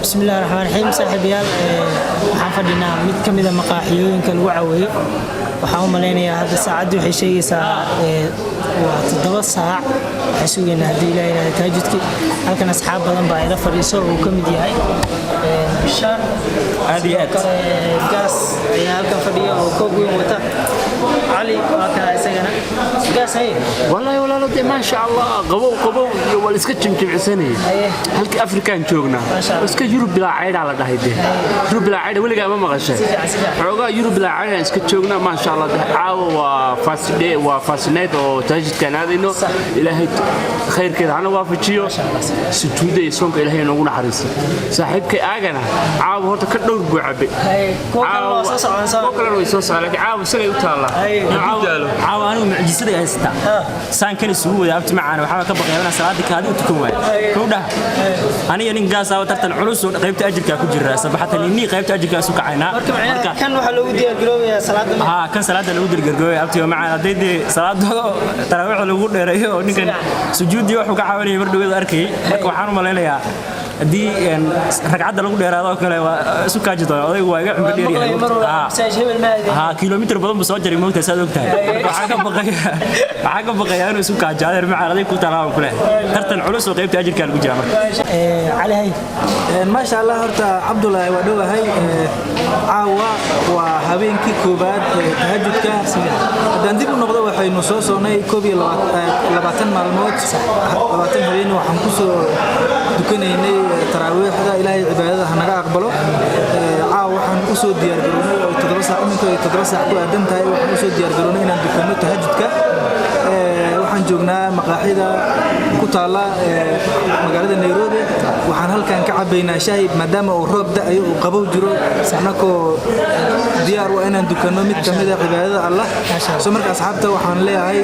بسم الله الرحمن الرحيم صاحبيال waxaan fadhinaa mid kamid ah maqaaxiyooyinka lagu caweeyo waxaan u maleynayaa hadda saacadu waxay sheegaysaa waa 7 saac waxaan sugeynaa hadii ilaahay inaan taajidki halkan asxaab badan baa ila fadhiiso oo kamid yahay bishaan aadiyad gaas ayaa halkan fadhiyo oo koob weyn wata علي وكان اسغنا قاس هي والله ولا ما شاء الله قبو ولا اسك جمجمعسني halka afrikaan joogna iska yurub bila cayd ala dhahaydee yurub bila cayd waliga ma maqashay xoogaa yurub bila cayd iska joogna ma sha Allah caawa waa fascineed oo taajidkan aadayno ilaahay khayrkeeda ana waafajiyo sujuuday soonka ilaahay noogu naxariiso saaxiibkay aagana caawa horta ka dhowr buu cabay caawa soo socon caawa sagay u taala caawa anigu mucjisada haysta saan kan isugu wada abti macaan waxa ka baqayaa salaadii kaadi u tukan waay kowdha aniga nin gaas ah tartan culus oo qaybta ajirka ku jira sabaxatan inni qaybta ajirka isu kacayna marka kan waxa lagu diyaar garoobayaa salaada kan salaada lagu diyaar garoobayaa abti macaan haday salaada tarawih lagu dheereeyo oo ninkan sujuudi wuxuu ka caawinayay mardhoweed arkay marka waxaan u maleynayaa hadii ragcada lagu dheeraado kale waa isu kaaji doona odaygu waa iga cunba dheer yahay kiiloomitir badan buu soo jaray moogta saad ogtahay waxa ka baqaya inuu isu kaajo adeer macaan aday ku talaabo kale tartan culus oo qaybta ajirka lagu jira marka cali hay ma sha Allah horta Abdullahi waa dhawahay caawa waa habeenkii koobaad tahajjudka hadaan dib u noqdo waxaynu soo soonay 20 maalmood 20 habeen waxaan ku soo dukanaynay taraawixda ilaahay cibaadada hanaga aqbalo waxaan u soo diyaar garoonay oo 7 saac ku aadan tahay waxaan u soo diyaar garoonay inaan dukano tahajjudka waxaan joognaa maqaaxida ku taala magaalada Nairobi waxaan halkan ka cabaynaa shaah maadaama uu roob da'ayo oo qabow jiro sanako diyaar waa inaan dukano mid kamid ah cibaadada Allah soo marka asxaabta waxaan leeyahay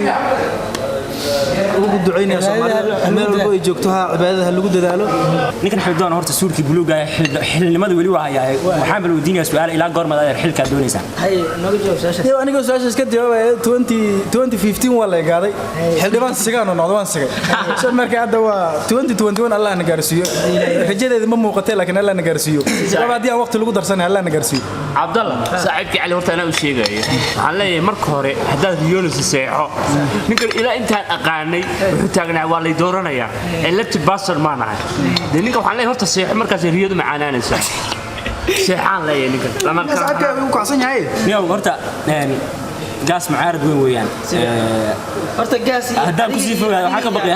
ugu duceynaa Soomaaliya meel walba ay joogto cibaadada lagu dadaalo ninkan xildoon horta suurkii buluuga xilnimada wali waa yahay waxaan bal weydiinayaa su'aal ilaa goorma aad xilka doonaysaa hay naga jawaab su'aasha aniga su'aasha iska jawaabay 2015 waa la gaaday xildhibaan sigaan oo noqdo waan sigay soo markaa hadda waa 2021 Allah na gaarsiiyo rajadeeda ma muuqatay laakiin Allah na gaarsiiyo labadii aan waqti lagu darsanay Allah na gaarsiiyo Abdallah saaxiibkii Cali horta ana u sheegay waxaan leeyahay marka hore hadaad Yunus seexo ninkan ilaa intaan aqaanay wuxuu taagnaa waa la dooranayaa elected pastor ma nahay ninka waxaan leeyahay horta seexo markaas riyadu macaanaanaysa seexaan leeyahay ninkan lama kala saaka uu kacsan yahay niyow horta gaas mucaarad weyn weeyaan horta gaas hadaan ku sii fogaado waxa ka baqay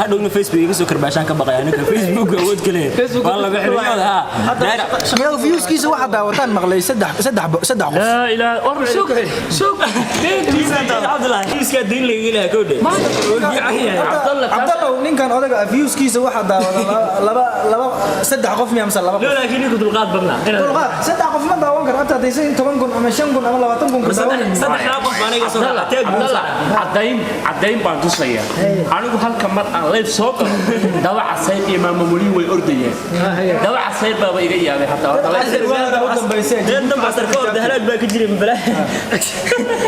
hadhowna Facebook iga soo karbaashan ka baqay aniga Facebook awood kale wala bixiyada yaa viewskiisa waxa daawataan maqlay saddex qof la ilaaha suuq Abdullah iska diin leeyahay ilaaha koode Abdullah ninkan odaga viewskiisa waxa daawada laba saddex qof miyamsa laba qof laakiin inuu dulqaad badnaa dulqaad saddex qof ma daawan karo hatta hadaysan 10 kun ama 5 kun ama 20 kun عدين بان tusaya anigu halka mar aan leeb soo galo dawaca sayid iyo maamulii way ordayeen dawaca sayid baa iga yaabay hatta dambaasar ka orday halaad baa ka jiray balaa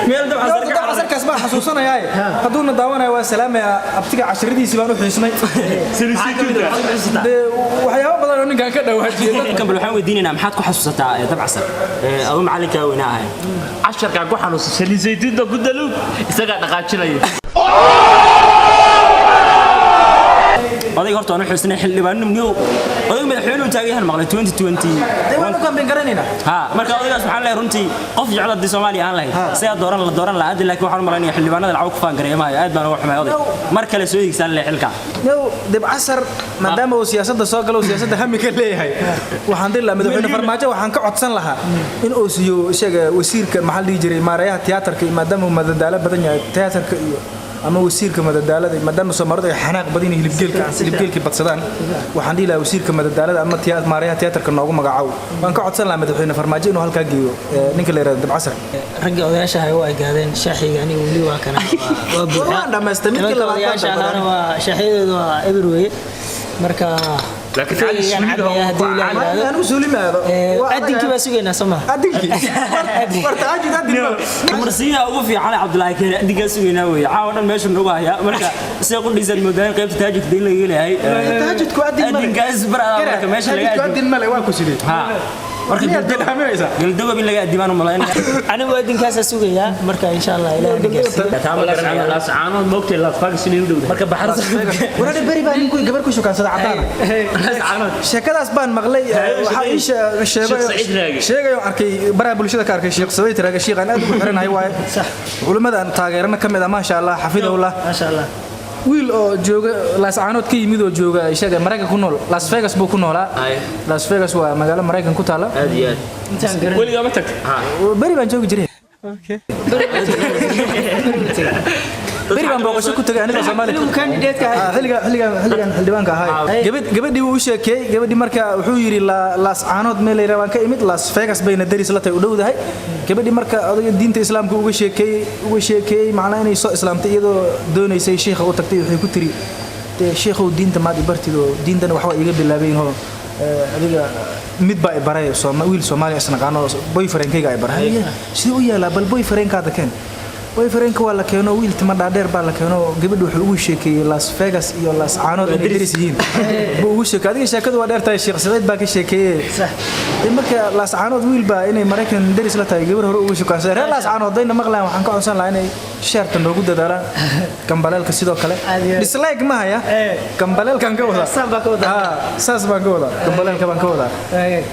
meel dambaasar kasba xasuusanayay haduuna daawanayo waa salaamaya abtiga casharadiisi baan u xiisnay waxyaabo badan oo ninkan ka dhawaajiyay dadkan bal waxaan weydiinaynaa maxaad ku xasuusataa dabcasar oo macalinka weynaa casharka ku xanuunsan saliideedda gudalug isaga dhaqaajinaya odayga horta aan u xusnay xildhibaanimadu odayga madaxweynuhu taagayahan maqlay 2020 waan ku kambeyn garanayna marka odaygaas waxaan leeyahay runtii qof jecel hadii Soomaaliya aan lahayn sida dooran la hadii laakiin waxaan malaynayaa xildhibaanada lacag ku faan gareemahay aad baan uga xumaay oday mar kale soo higsan leh xilka dib casar maadaama uu siyaasadda soo galo siyaasadda hami ka leeyahay waxaan dilaa madaxweyne farmaajo waxaan ka codsan lahaa in uu siiyo isaga wasiirka maxal dhigi jiray maarayaha tiyaatarka maadaama uu madadaalo badan yahay tiyaatarka iyo ama wasiirka madadaalada maadaama Soomaalidu ay xanaaq badan hilibgeelka badsadaan waxaan dhigi lahaa wasiirka madadaalada ama maarayaha tiyaatarka noogu magacaabo waan ka codsan lahaa madaxweyne farmaajo inuu halka geeyo ninka la yiraahdo dabcasar ragga odayaasha ay waa gaadeen shaaxiga aniga wali waa kana waa buuxa dhameystay midkii labaad waa shaaxiyadu waa everywhere marka لكن أنا سولي هذا أدينك بس وين سما أدينك برتاجد أدينك مرسية وفي على عبد الله كان أديك سوينا ويا عاونا ماشي نروح يا مركا سيقول لي زين المدان قيب تاجك دين لي هاي تاجد كوادين أديك أزبر مركا ماشي تاجد كوادين ملأ واكو سيدي ها marka galdoob in laga adimaan malayn anigu adinkaas sugaya marka insha Allah ilaahay nageeyo taama la saano moogtay la faagsin inuu dhawday marka baxar waraad bari baan ku gabar ku shukaasada cadaan sheekadaas baan maqlay waxa sheegayo arkay baraha bulshada ka arkay sheekh Saweyd raaga sheekh aan aad ugu xiranahay waay culimada aan taageerana kamid ah ma sha Allah xafidahullah ma sha Allah wiil oo jooga Las Anood ka yimid oo jooga isaga Mareykanka ku nool Las Vegas buu ku noolaa Las Vegas waa magaalo Mareykan ku taala aad iyo aad intaan garan waliga ma tag bari baan joogi jiray okay bari baan booqasho ku tagay aniga Soomaaliya candidate ka xilligan xildhibaanka ahay gabadhii uu sheekay gabadhii marka wuxuu yiri Las Anood meel ay rabaan ka imid Las Vegas bayna daris la tahay u dhowdahay gabadhii marka odayga diinta islaamka uga sheekay macna inay soo islaamtay iyadoo doonaysay sheekha u tagtay waxay ku tiri sheekhu diinta maad bartido diintan waxa iga bilaabeen oo adiga mid baa i baray wiil Soomaali isna qaano boyfriend-kayga ay baray sidoo u yaala bal boyfriend-kaada keen boyfriend-ka waa la keeno wiil tima dhaadheer baa la keeno gabadhu wuxuu ugu sheekeeyay Las Vegas iyo Las Anood inay daris yihiin buu ugu sheekay adiga sheekadu waa dheertahay sheekh Saweyd baa ka sheekeeyay marka Las Anood wiil baa inay Mareykan daris la tahay gabar hore ugu sheekaysan reer Las Anood dayna maqlaan waxaan ka codsan lahaa inay sheertan ugu dadaalaan gambaleelka sidoo kale dislike ma haya gambaleelkan ka wada saas baan ka wada gambaleelka baan ka wada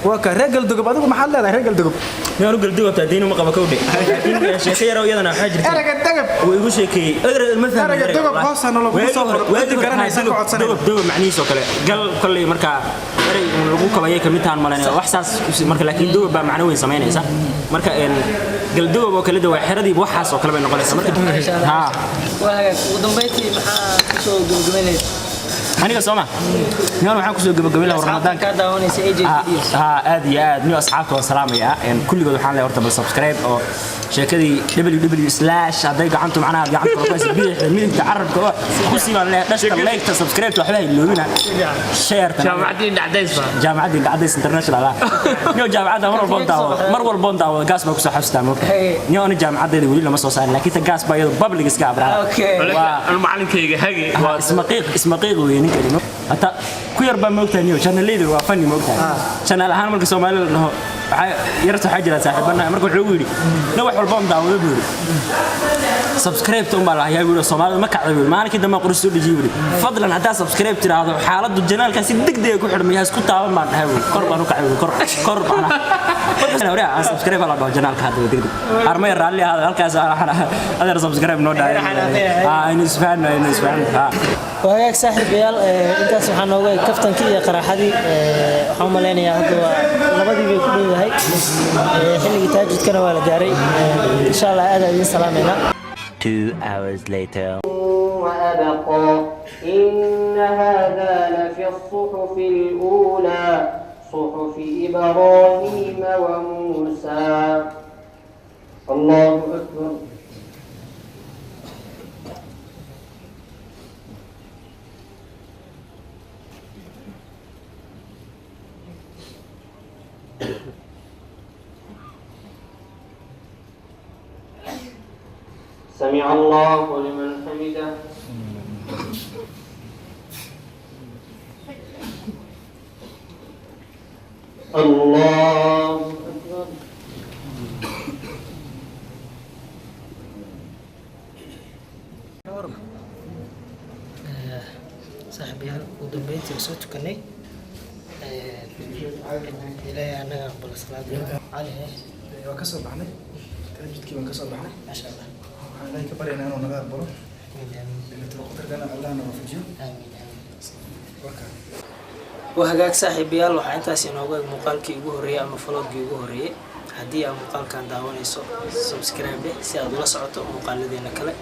waa ka regal dugub adigu maxaad leedahay regal dugub yaanu galdigo taadiin ma qaba kowdhe laakiin sheekay yar oo iyadana waxa jirta araga dagab oo igu sheekay araga dagab hoosana lagu soo waadi garanaysa ka codsanay dagab macnihiisa kale gal kulli marka eray lagu kabayay kamid taan malanay wax saas marka laakiin dagab baa macno weyn sameynaysa marka galdigo oo kale waa xiradii waxaas oo kale bay noqonaysaa marka ha waa ugu dambeyntii maxaa ku soo gabagabeynay aniga Sooma niman waxaan ku soo gabagabeyn lahaa Ramadan ka daawanaysa AJ video aad iyo aad niyo asxaabta oo salaamaya kulligood waxaan leeyahay horta subscribe oo sheekadii www/ haday gacantu macnaha gacanta ku hayso midka carabka ku siiban leeyahay dhashka like subscribe waxba iloobina share jaamacadii dhacdays international niyo jaamacada mar walba daawo gaas ma ku soo xasuustaa niyo ana jaamacadeeda wali lama soo saarin laakiin ta gaas baa iyada public iska abraa waa macallinkayga hagi waa ismaqiiq weyn كلمة حتى كير بموتانيو كان الليدر وافني موتان كان الحين مركز سومالي إنه يرتو حاجة صاحبنا مركز عويلي نوح والبام داود بيقول سبسكرايب توم على هيا بيقولوا سومالي ما كعب ما أنا كده ما قرص اللي جيبلي فضلا حتى سبسكرايب ترى هذا حالات الجنال كان سيدك ده يكون حرمي هسكت تعاون مع هاول قربانو كعب قرب أنا وريا سبسكرايب على الجنال كهذا ودي أرمي الرالي هذا الكاس هذا سبسكرايب نود إنسفان وهيك صاحب يال أنت سبحان الله كفتن كي قراحدي حملين يا هذا لبدي بيكون هاي حلقة تاجد كنا ولا جاري إن شاء الله هذا السلام هنا 2 hours later وأبقى إن هذا لفي الصحف الأولى صحف إبراهيم وموسى الله أكبر سمع الله لمن حمده الله أكبر صاحب يال ودنبيتي وصوت كني إلهي أنا قبل الصلاة علي وكسر بحنا تأجد كيف كسر بحنا ما شاء الله الله يكبر أنا ونغار برو اللي تبغى لنا الله أنا وفجوا آمين وهجاك صاحب يال وحين تاسي نوجد مقالك يجوه ريا مفلوج يجوه ريا هدي مقال كان داوني سبسكرايب سي أدولا سعته مقال لدينا كله